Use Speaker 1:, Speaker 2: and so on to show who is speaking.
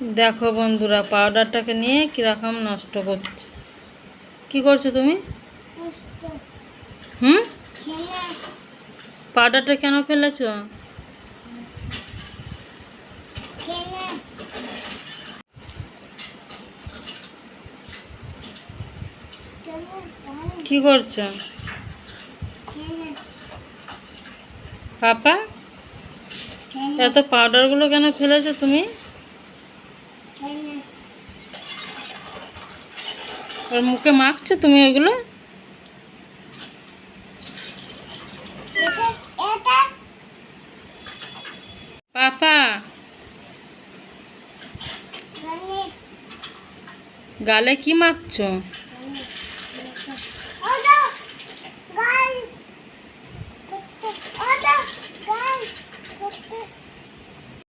Speaker 1: দেখো বন্ধুরা, পাউডারটাকে নিয়ে কিরকম নষ্ট করছে। কি করছো তুমি? হুম, পাউডারটা কেন ফেলেছো? কি করছো পাপা? এত পাউডারগুলো কেন ফেলেছো তুমি? ওর মুখে মাখছো তুমি ওগুলো? পাপা, গালে কি মাখছো?